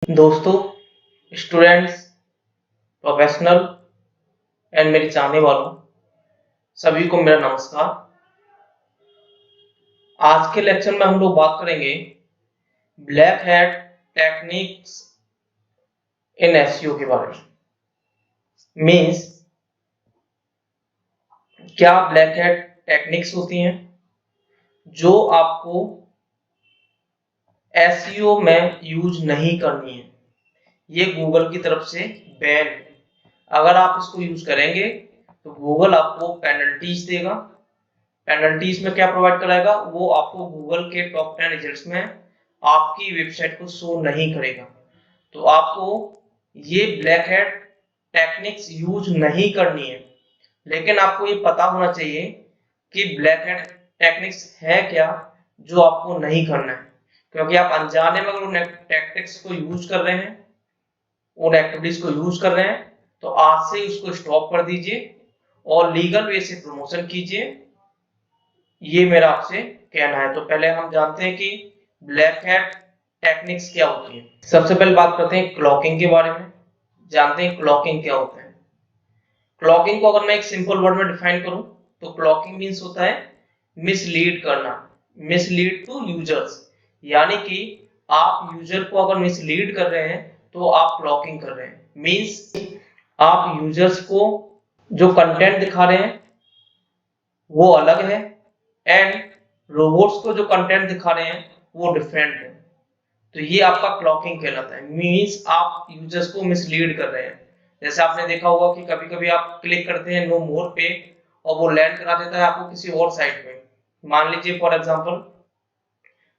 दोस्तों, students, professional and मेरे चाहने वालों सभी को मेरा नमस्कार। आज के लेक्चर में हम लोग बात करेंगे black hat techniques in SEO के बारे में। मींस क्या ब्लैक हैट टेक्निक्स होती हैं जो आपको एसईओ में यूज नहीं करनी है। ये गूगल की तरफ से बैन है। अगर आप इसको यूज करेंगे तो गूगल आपको पेनल्टीज देगा। पेनल्टीज में क्या प्रोवाइड कराएगा, वो आपको गूगल के टॉप 10 रिजल्ट्स में आपकी वेबसाइट को शो नहीं करेगा। तो आपको ये ब्लैक हैट टेक्निक्स यूज नहीं करनी है। लेकिन आपको ये पता होना चाहिए कि ब्लैक हैट टेक्निक्स है क्या जो आपको नहीं करना है, क्योंकि आप अनजाने में अगर उन टेक्निक्स को यूज कर रहे हैं, उन एक्टिविटीज को यूज कर रहे हैं, तो आज से उसको स्टॉप कर दीजिए और लीगल वे से प्रमोशन कीजिए। ये मेरा आपसे कहना है। तो पहले हम जानते हैं कि ब्लैक हैट टेक्निक्स क्या होती है। सबसे पहले बात करते हैं क्लॉकिंग के बारे में। जानते हैं क्लॉकिंग क्या होता है। क्लॉकिंग को अगर मैं एक सिंपल वर्ड में डिफाइन करूं तो क्लॉकिंग मींस होता है मिसलीड करना, मिसलीड टू यूजर्स। यानी कि आप यूजर को अगर मिसलीड कर रहे हैं तो आप क्लॉकिंग कर रहे हैं। मींस आप यूजर्स को जो कंटेंट दिखा रहे हैं वो अलग है एंड रोबोट्स को जो कंटेंट दिखा रहे हैं वो डिफरेंट है। तो ये आपका क्लॉकिंग कहलाता है। मींस आप यूजर्स को मिसलीड कर रहे हैं। जैसे आपने देखा होगा कि कभी कभी आप क्लिक करते हैं नो मोर पे और वो लैंड करा देता है आपको किसी और साइट पे। मान लीजिए फॉर एग्जांपल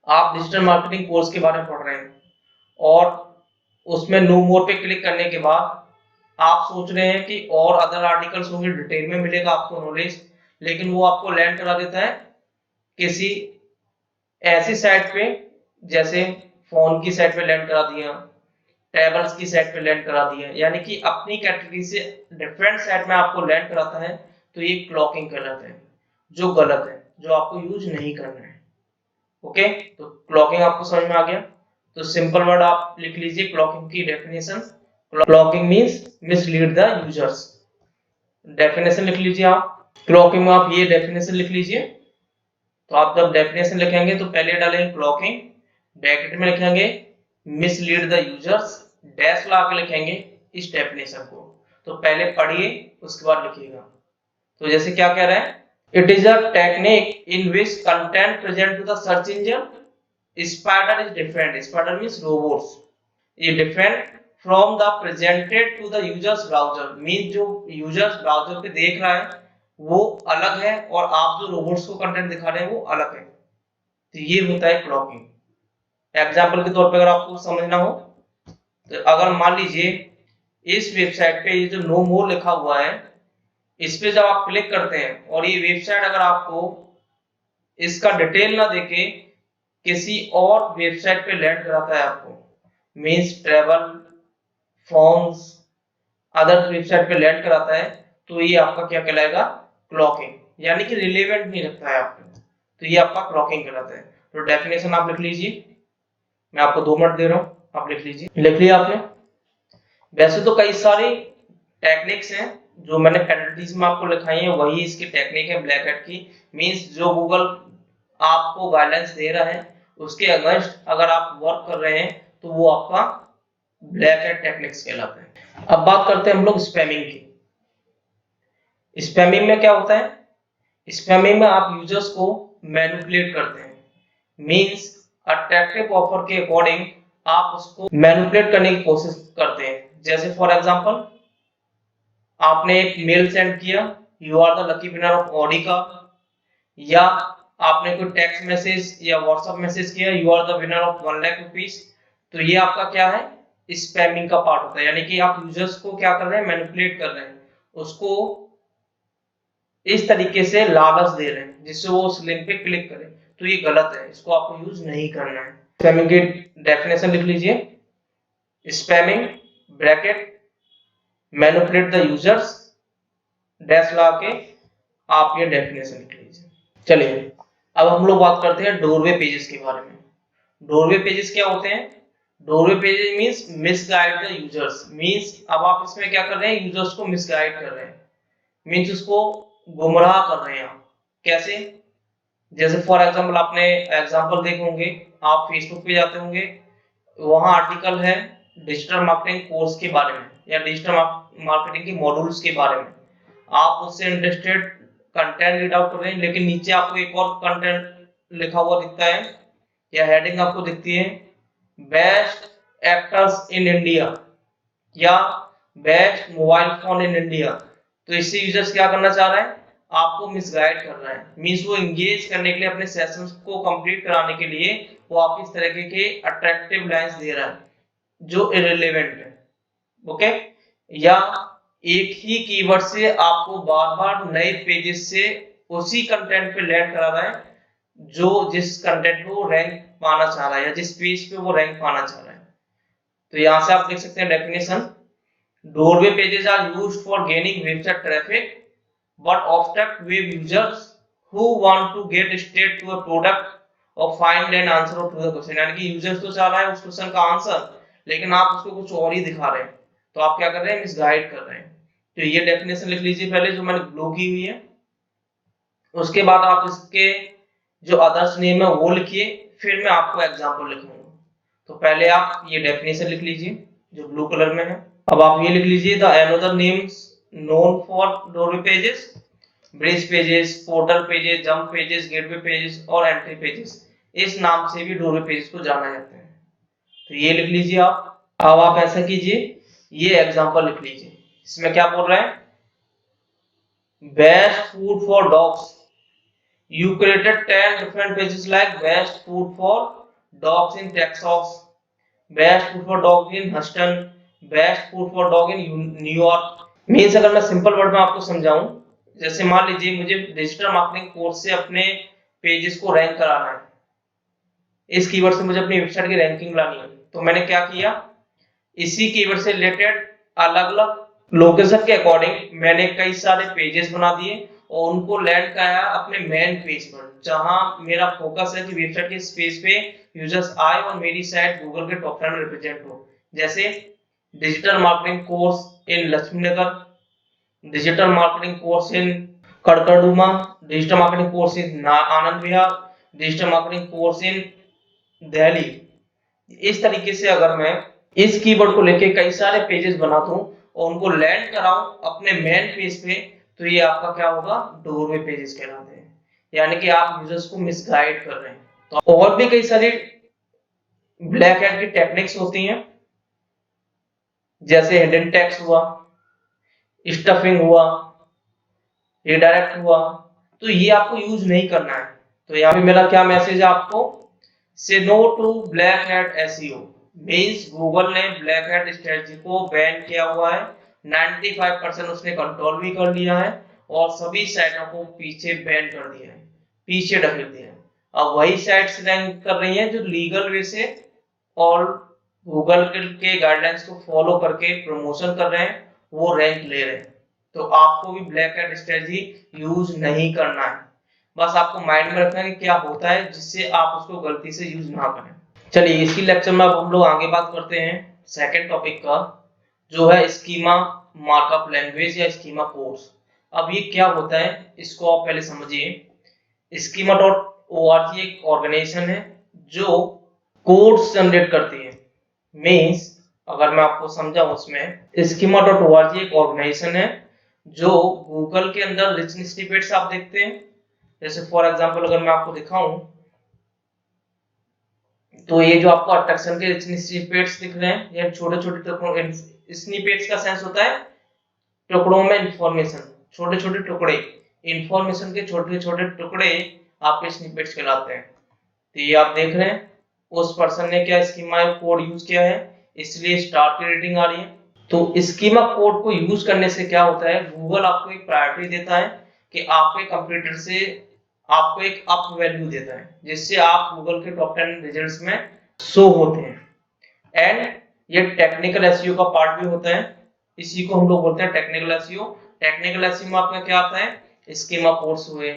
आप डिजिटल मार्केटिंग कोर्स के बारे में पढ़ रहे हैं और उसमें नो मोर पे क्लिक करने के बाद आप सोच रहे हैं कि और अदर आर्टिकल्स होंगे, डिटेल में मिलेगा आपको नॉलेज, लेकिन वो आपको लैंड करा देता है किसी ऐसी साइट पे, जैसे फोन की साइट पे लैंड करा दिया, टेबल्स की साइट पे लैंड करा दिया, यानी कि अपनी कैटेगरी से डिफरेंट साइट में आपको लैंड कराता है। तो ये क्लॉकिंग कहलाता है, जो गलत है, जो आपको यूज नहीं करना है। ओके, तो क्लॉकिंग आपको समझ में आ गया। तो सिंपल वर्ड आप लिख लीजिए क्लॉकिंग की definition. Clocking means mislead the users. Definition लिख लीजिए आप। क्लॉकिंग में आप ये डेफिनेशन लिख लीजिए। तो आप जब डेफिनेशन लिखेंगे तो पहले डालेंगे क्लॉकिंग, ब्रैकेट में लिखेंगे मिसलीड द यूजर्स, डैश लगा के लिखेंगे इस डेफिनेशन को। तो पहले पढ़िए उसके बाद लिखिएगा। तो जैसे क्या कह रहा है, it is a technique in which content present to the search engine spider is different. Spider means robots, ये different from the presented to the users browser. Means जो यूजर्स ब्राउजर पे देख रहा है वो अलग है और आप जो रोबोट्स को कंटेंट दिखा रहे हैं वो अलग है। तो ये होता है क्लॉकिंग। एग्जाम्पल के तौर पे अगर आपको समझना हो तो अगर मान लीजिए इस वेबसाइट पे ये जो नो मोर लिखा हुआ है, इस पे जब आप क्लिक करते हैं और ये वेबसाइट अगर आपको इसका डिटेल ना देके किसी और वेबसाइट पे लैंड कराता है आपको, means travel, forms, other website पे लैंड कराता है, तो ये आपका क्या कहलाएगा, क्लॉकिंग। यानी कि रिलेवेंट नहीं रखता है आपको, तो ये आपका क्लॉकिंग कहलाता है। तो डेफिनेशन आप लिख लीजिए, मैं आपको 2 मिनट दे रहा हूँ, आप लिख लीजिए। लिख लिया आपने। वैसे तो कई सारी टेक्निक्स हैं जो मैंने पेनल्टीज में आपको लिखाई है, वही इसकी टेक्निक है ब्लैक हैट की। मींस जो गूगल आपको गाइडेंस दे रहा है उसके अगेंस्ट अगर आप वर्क कर रहे हैं तो वो आपका ब्लैक हैट टेक्निक्स कहलाता है। अब बात करते हैं हम लोग स्पैमिंग की। स्पैमिंग में क्या होता है, स्पैमिंग में आप यूजर्स को मैनिपुलेट करते हैं। मींस अट्रैक्टिव ऑफर के अकॉर्डिंग आप उसको मैनिपुलेट करने की कोशिश करते हैं। जैसे फॉर एग्जांपल आपने एक मेल सेंड किया, you are the lucky winner of Audi का, या आपने कोई टेक्स्ट मैसेज या व्हाट्सएप मैसेज किया, you are the winner of 1,00,000 rupees. तो ये आपका क्या है, स्पैमिंग का पार्ट होता है। यानी कि आप यूजर्स को क्या कर रहे हैं, मैनिपुलेट कर रहे हैं, उसको इस तरीके से लालच दे रहे हैं जिससे वो उस लिंक पे क्लिक करे। तो ये गलत है, इसको आपको यूज नहीं करना है। स्पैमिंग की डेफिनेशन लिख लीजिए। Spamming bracket manipulate the users, dash लगा के आप ये डेफिनेशन लिख लीजिए। चलिए अब हम लोग बात करते हैं डोरवे पेजेस के बारे में। डोरवे पेजेस क्या होते हैं, doorway pages means misguide the users, means अब आप इसमें क्या कर रहे हैं, यूजर्स को मिसगाइड कर रहे हैं, मींस उसको गुमराह कर रहे हैं आप। कैसे? जैसे फॉर एग्जांपल आपने एग्जांपल देखे होंगे, आप फेसबुक पे जाते होंगे, वहां आर्टिकल है डिजिटल मार्केटिंग कोर्स के बारे में या डिजिटल मार्केटिंग के मॉड्यूल्स के बारे में, आप उससे इंटरेस्टेड कंटेंट रीड आउट कर रहे हैं, लेकिन नीचे आपको एक और कंटेंट लिखा हुआ दिखता है या हेडिंग आपको दिखती है, बेस्ट एक्टर्स इन इंडिया या best mobile phone in India. तो इससे यूजर्स क्या करना चाह रहा है, आपको मिसगाइड कर रहा है, मींस वो एंगेज करने के लिए, अपने सेशंस को कंप्लीट कराने के लिए वो आप इस तरह के अट्रैक्टिव लाइंस दे रहा है जो इररिलेवेंट है। ओके, या एक ही कीवर्ड से आपको बार बार नए पेजेस से उसी कंटेंट पे लैंड करा रहा है जो जिस कंटेंट को रैंक पाना चाह रहा है या जिस पेज पे वो रैंक पाना चाह रहा है। तो यहां से आप देख सकते हैं definition, doorway pages are used for gaining website traffic but often web users who want to get straight to a product or find an answer to the question, यानी कि यूजर्स तो चाह रहा है उस क्वेश्चन का आंसर, लेकिन आप उसको कुछ और ही दिखा रहे हैं, तो आप क्या कर रहे हैं, मिसगाइड कर रहे हैं। तो ये डेफिनेशन लिख लीजिए पहले जो मैंने ब्लू की हुई है, उसके बाद आप इसके जो अदर्स नेम है वो लिखिए, फिर मैं आपको एग्जांपल लिखूंगा। तो पहले आप ये डेफिनेशन लिख लीजिए जो ब्लू कलर में है। अब आप ये लिख लीजिए, the another names known for doorway pages, bridge pages, portal pages, jump pages, gateway pages और एंट्री पेजेस, इस नाम से भी डोरवे पेजेस को जाना जाता है। तो ये लिख लीजिए आप। अब आप ऐसा कीजिए, ये एग्जांपल लिख लीजिए, इसमें क्या बोल रहा है, best food for dogs, you created 10 different pages like best food for dogs in Texas, best food for dogs in Houston, best food for dog in New York। Means अगर मैं सिंपल वर्ड में आपको समझाऊं, जैसे मान लीजिए मुझे digital marketing course से अपने पेजेस को रैंक कराना है, इस कीवर्ड से मुझे अपनी वेबसाइट की रैंकिंग लानी है, तो मैंने क्या किया, इसी कीवर्ड से रिलेटेड अलग अलग लोकेशन के अकॉर्डिंग मैंने कई सारे पेजेस बना दिए और उनको लैंड कराया अपने मेन पेज पर, जहां मेरा फोकस है कि वेबसाइट के इस पेज पे यूजर्स आए और मेरी साइट गूगल के टॉप 10 में रिप्रेजेंट हो। जैसे digital marketing course in Lakshmi Nagar, digital marketing course in Karkardooma, digital marketing course in Anand Vihar, digital marketing course in Delhi. इस तरीके से अगर मैं इस कीवर्ड को लेके कई सारे पेजेस बना दूं और उनको लैंड कराऊं अपने मेन पेज पे, तो ये आपका क्या होगा, डोरवे पेजेस कहलाते हैं, यानी कि आप यूजर्स को मिसगाइड कर रहे हैं। तो और भी कई सारी ब्लैक हैट की टेक्निक्स होती हैं, जैसे हिडन टेक्स्ट हुआ, स्टफिंग हुआ, रिडायरेक्ट हुआ, तो ये आपको यूज नहीं करना है। तो यहाँ पे मेरा क्या मैसेज है आपको, say no to black hat SEO, means Google ने ब्लैक हैट स्ट्रेटजी को बैन किया हुआ है, 95% उसने कंट्रोल भी कर लिया है और सभी साइटों को पीछे बैन कर दिया है, पीछे ढकेल दिया है। अब वही साइट्स रैंक कर रही हैं जो लीगल वे से और गूगल के गाइडलाइंस को फॉलो करके प्रमोशन कर रहे हैं, वो रैंक ले रहे हैं। तो आपको भी ब्लैक हैट स्ट्रेटजी यूज नहीं करना है, बस आपको माइंड में रखना है कि क्या होता है, जिससे आप उसको गलती से यूज ना करें। चलिए इसी लेक्चर में अब हम लोग आगे बात करते हैं सेकंड टॉपिक का, जो है स्कीमा मार्कअप लैंग्वेज या स्कीमा कोड्स। अब ये क्या होता है इसको आप पहले समझिए। schema.org एक ऑर्गेनाइजेशन है जो कोड्स जनरेट करती है, मींस अगर मैं आपको समझाऊं उसमें, schema.org एक ऑर्गेनाइजेशन है जो गूगल के अंदर रिचनेस स्निपेट्स आप देखते हैं, जैसे फॉर एग्जांपल अगर मैं आपको दिखाऊं, तो ये जो आपको अट्रैक्शन के रिचनेस स्निपेट्स दिख रहे हैं, ये छोटे छोटे टुकड़ों, स्निपेट्स का सेंस होता है टुकड़ों में इंफॉर्मेशन, छोटे छोटे टुकड़े, इंफॉर्मेशन के छोटे छोटे टुकड़े आपके स्निपेट्स कहलाते हैं। तो ये आप देख रहे हैं उस पर्सन ने क्या स्कीमा कोड यूज किया है, इसलिए स्टार की रेटिंग आ रही है। तो स्कीमा कोड को यूज करने से क्या होता है, गूगल आपको एक प्रायोरिटी देता है कि आपके कंप्यूटर से आपको एक अप वैल्यू देता है, जिससे आप गूगल के टॉप 10 रिजल्ट्स में शो होते हैं। एंड ये टेक्निकल एसईओ का पार्ट भी होता है, इसी को हम लोग बोलते हैं टेक्निकल एसईओ। टेक्निकल एसईओ में आपका क्या आता है, स्कीमा कोड्स हुए,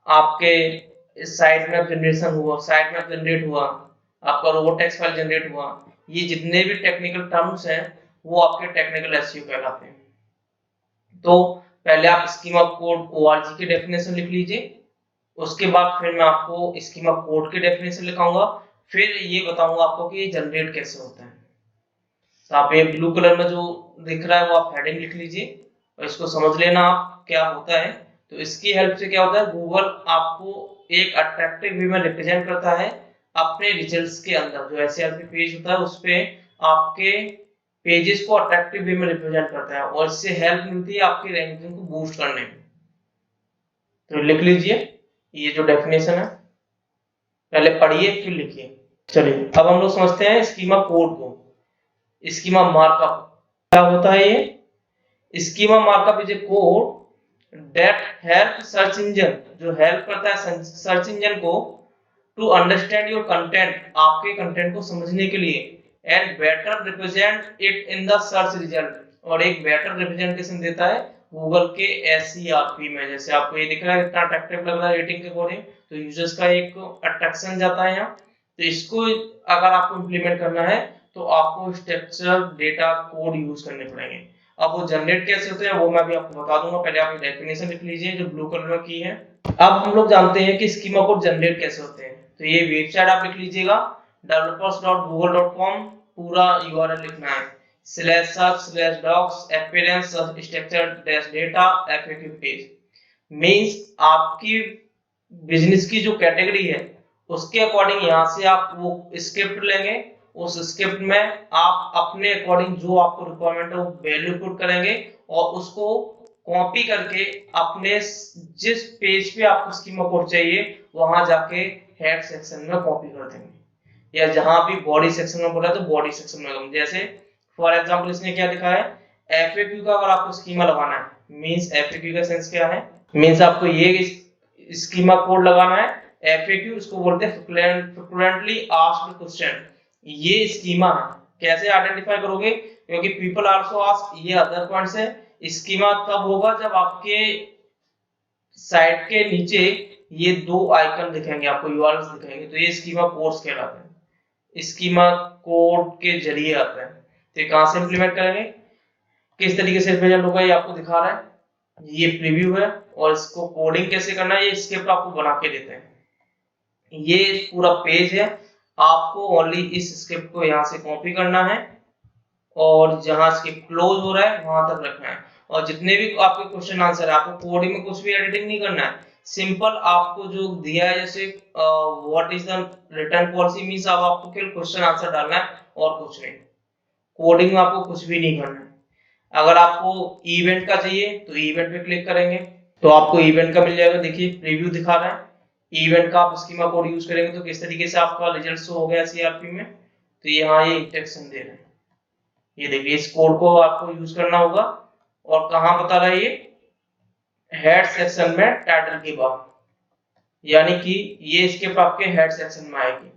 आपके साइट मैप जनरेशन हुआ, साइट मैप जनरेट हुआ, आपका रोबोट टेक्स्ट फाइल जनरेट हुआ, ये जितने भी टेक्निकल टर्म्स हैं वो आपके टेक्निकल एसईओ कहलाते हैं। तो पहले आप स्कीमा कोड ओआरजी की डेफिनेशन लिख लीजिए, उसके बाद फिर मैं आपको स्कीमा कोड की डेफिनेशन लिखाऊंगा, फिर ये बताऊंगा आपको कि ये जनरेट कैसे होता है। तो आप ये ब्लू कलर में जो दिख रहा है वो आप हेडिंग लिख लीजिए और इसको समझ लेना आप क्या होता है। तो इसकी हेल्प से क्या होता है, गूगल आपको एक अट्रैक्टिव वे में रिप्रेजेंट करता है अपने रिजल्ट्स के अंदर। जो एसईआरपी पेज होता है उस पे आपके पेजेस को अट्रैक्टिव वे में रिप्रेजेंट करता है और इससे हेल्प मिलती है आपकी रैंकिंग को बूस्ट करने में। तो लिख लीजिए ये जो डेफिनेशन है, पहले पढ़िए फिर लिखिए। चलिए अब हम लोग समझते हैं स्कीमा कोड को। स्कीमा मार्कअप क्या होता है? ये schema markup is a code that help search engine, जो हेल्प करता है सर्च इंजन को टू अंडरस्टैंड योर कंटेंट, आपके कंटेंट को समझने के लिए, and better represent it in the search result, और एक बेटर रिप्रेजेंटेशन देता है गूगल के एसईआरपी में। जैसे आपको ये दिख रहा है कितना अट्रैक्टिव लग रहा है रेटिंग के अकॉर्डिंग, तो यूजर्स का एक अट्रैक्शन जाता है यहाँ। तो इसको अगर आपको इंप्लीमेंट करना है तो आपको स्ट्रक्चर डेटा कोड यूज करने पड़ेंगे। अब वो जनरेट कैसे होते हैं वो मैं भी आपको बता दूंगा, पहले आप डेफिनेशन लिख लीजिए जो ब्लू कलर में की है। अब हम लोग जानते हैं कि स्कीमा कोड जनरेट कैसे होते हैं। तो ये वेबसाइट आप लिख लीजिएगा developers.google.com, पूरा यूआरएल लिखना है /search/docs appearance structure data FAQ page. Means आपकी बिजनेस की जो कैटेगरी है उसके अकॉर्डिंग यहाँ से आप वो स्क्रिप्ट लेंगे, उस स्क्रिप्ट में आप अपने अकॉर्डिंग जो आपको रिक्वायरमेंट है वो वैल्यू पुट करेंगे और उसको कॉपी करके अपने जिस पेज पे आपको स्कीमा कोड चाहिए वहां जाके हेड सेक्शन में कॉपी कर देंगे, या जहां भी बॉडी सेक्शन में बोला तो बॉडी सेक्शन में। जैसे फॉर एग्जांपल इसने क्या लिखा है, एफएक्यू का अगर आपको स्कीमा लगाना है, मींस एफएक्यू का सेंस क्या है, मींस आपको ये स्कीमा कोड लगाना है। एफएक्यू इसको बोलते हैं फ्रिक्वेंटली आस्क्ड क्वेश्चन, ये स्कीमा है। कैसे आइडेंटिफाई करोगे, क्योंकि पीपल आल्सो आस्क, ये अदर पॉइंट्स है। स्कीमा तब होगा जब आपके साइट के नीचे ये दो आइकन दिखेंगे, आपको यूआरएल्स दिखेंगे, तो ये स्कीमा कोड्स कहलाते हैं। स्कीमा कोड के जरिए आता है। तो ये कहां से इंप्लीमेंट करेंगे, किस तरीके से रिप्रेजेंट होगा ये आपको दिखा रहा है, ये प्रीव्यू है। और इसको कोडिंग कैसे करना है ये स्क्रिप्ट आपको बना के देते हैं। ये पूरा पेज है, आपको ओनली इस स्क्रिप्ट को यहाँ से कॉपी करना है और जहां स्क्रिप्ट क्लोज हो रहा है वहां तक रखना है। और जितने भी आपके क्वेश्चन आंसर है, आपको कोडिंग में कुछ भी एडिटिंग नहीं करना है, सिंपल आपको जो दिया है जैसे what is the return policy, means अब आपको केवल क्वेश्चन आंसर डालना है और कुछ नहीं, कोडिंग में आपको कुछ भी नहीं करना है। अगर आपको इवेंट का चाहिए तो इवेंट पे क्लिक करेंगे तो आपको इवेंट का मिल जाएगा। देखिए प्रीव्यू दिखा रहा है, इवेंट का आप स्कीमा कोड यूज करेंगे तो किस तरीके से आपका रिजल्ट शो हो गया सीआरपी में। तो यहाँ ये इंस्ट्रक्शन दे रहे हैं, ये देखिए इस कोड को आपको यूज करना होगा। और कहाँ बता रहा है ये, हेड सेक्शन में टाइटल के बाद, यानी कि ये स्क्रिप्ट आपके हेड सेक्शन में आएगी।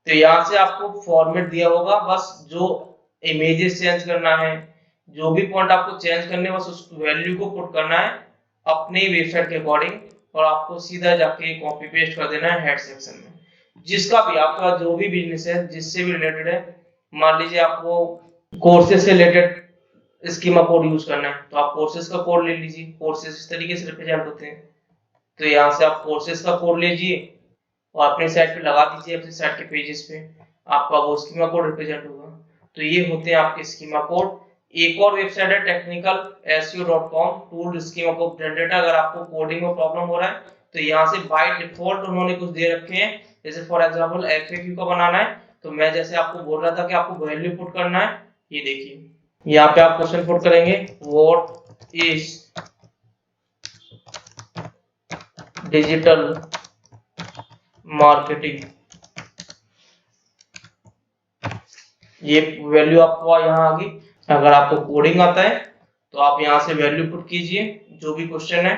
तो यहाँ से आपको फॉर्मेट दिया होगा, बस जो इमेजेस चेंज करना है, जो भी पॉइंट आपको चेंज करने बस उस वैल्यू को पुट करना है अपने वेबसाइट के अकॉर्डिंग और आपको सीधा जाके कॉपी पेस्ट कर देना है हेड सेक्शन में। जिसका भी आपका जो भी बिजनेस है जिससे भी रिलेटेड है, मान लीजिए आपको कोर्सेज से रिलेटेड स्कीमा कोड यूज करना है तो आप कोर्सेज का कोड ले लीजिए, कोर्सेज इस तरीके से रिप्रेजेंट होते हैं। तो यहाँ से आप कोर्सेज का कोड लीजिए और अपने साइट पे लगा दीजिए, अपने साइट के पेजेस पे आपका वो स्कीमा कोड रिप्रेजेंट होगा। तो ये होते हैं आपके स्कीमा कोड। एक और वेबसाइट है technicalseo.com, tool schema code generator. अगर आपको कोडिंग में प्रॉब्लम हो रहा है तो यहाँ से बाय डिफॉल्ट उन्होंने कुछ दे रखे हैं, जैसे फॉर एग्जांपल एफएक्यू का बनाना है तो मैं जैसे आपको बोल रहा था कि आपको वैल्यू पुट करना है, ये देखिए यहाँ पे आप क्वेश्चन पुट करेंगे व्हाट इज डिजिटल मार्केटिंग, ये वैल्यू आपको यहाँ आ गई। अगर आपको कोडिंग आता है तो आप यहाँ से वैल्यू पुट कीजिए जो भी क्वेश्चन है,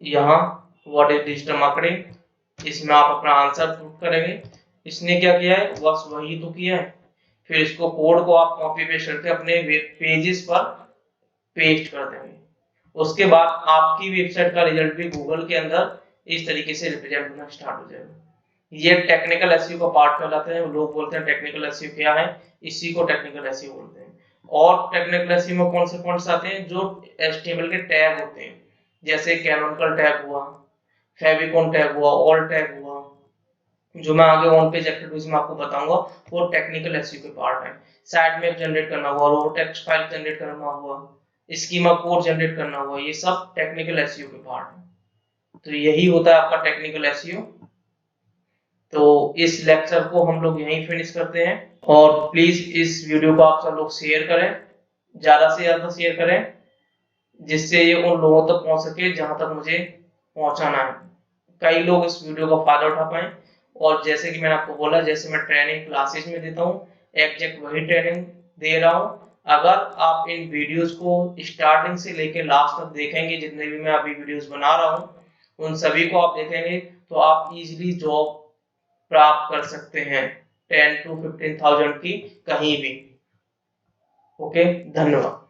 यहाँ व्हाट इज डिजिटल मार्केटिंग, इसमें आप अपना आंसर पुट करेंगे। इसने क्या किया है, बस वही तो किया है। फिर इसको कोड को आप कॉपी पेस्ट करके अपने पेजेस पर पेस्ट कर देंगे। उसके बाद आपकी वेबसाइट का रिजल्ट भी गूगल के अंदर इस तरीके से रिप्रेजेंट होना स्टार्ट हो जाएगा। ये टेक्निकल एसईओ का पार्ट कहलाते हैं। लोग बोलते हैं टेक्निकल एसईओ क्या है, इसी को टेक्निकल एसईओ बोलते हैं। और टेक्निकल एसईओ में कौन से पॉइंट्स आते हैं, जो एचटीएमएल के टैग होते हैं, जैसे कैनोनिकल टैग हुआ, फेविकॉन टैग हुआ, ऑल टैग हुआ, जो मैं आगे ऑन पेज एक्टिविटीज में आपको बताऊंगा, वो टेक्निकल एसईओ के पार्ट है। साइड मैप जनरेट करना हुआ, रो टेक्स्ट फाइल जनरेट करना हुआ, स्कीमा कोड जनरेट करना हुआ, ये सब टेक्निकल एसईओ के पार्ट है। तो यही होता है आपका टेक्निकल एसईओ। तो इस लेक्चर को हम लोग यहीं फिनिश करते हैं, और प्लीज इस वीडियो को आप सब लोग शेयर करें, ज्यादा से ज्यादा शेयर करें, जिससे ये उन लोगों तक पहुंच सके जहां तक मुझे पहुंचाना है, कई लोग इस वीडियो का फायदा उठा पाए। और जैसे कि मैंने आपको बोला, जैसे मैं ट्रेनिंग क्लासेस में देता हूँ, एग्जैक्ट वही ट्रेनिंग दे रहा हूँ। अगर आप इन वीडियोस को स्टार्टिंग से लेकर लास्ट तक देखेंगे, जितने भी मैं अभी वीडियोस बना रहा हूँ उन सभी को आप देखेंगे, तो आप इजीली जॉब प्राप्त कर सकते हैं 10 to 15,000 की कहीं भी। ओके, धन्यवाद।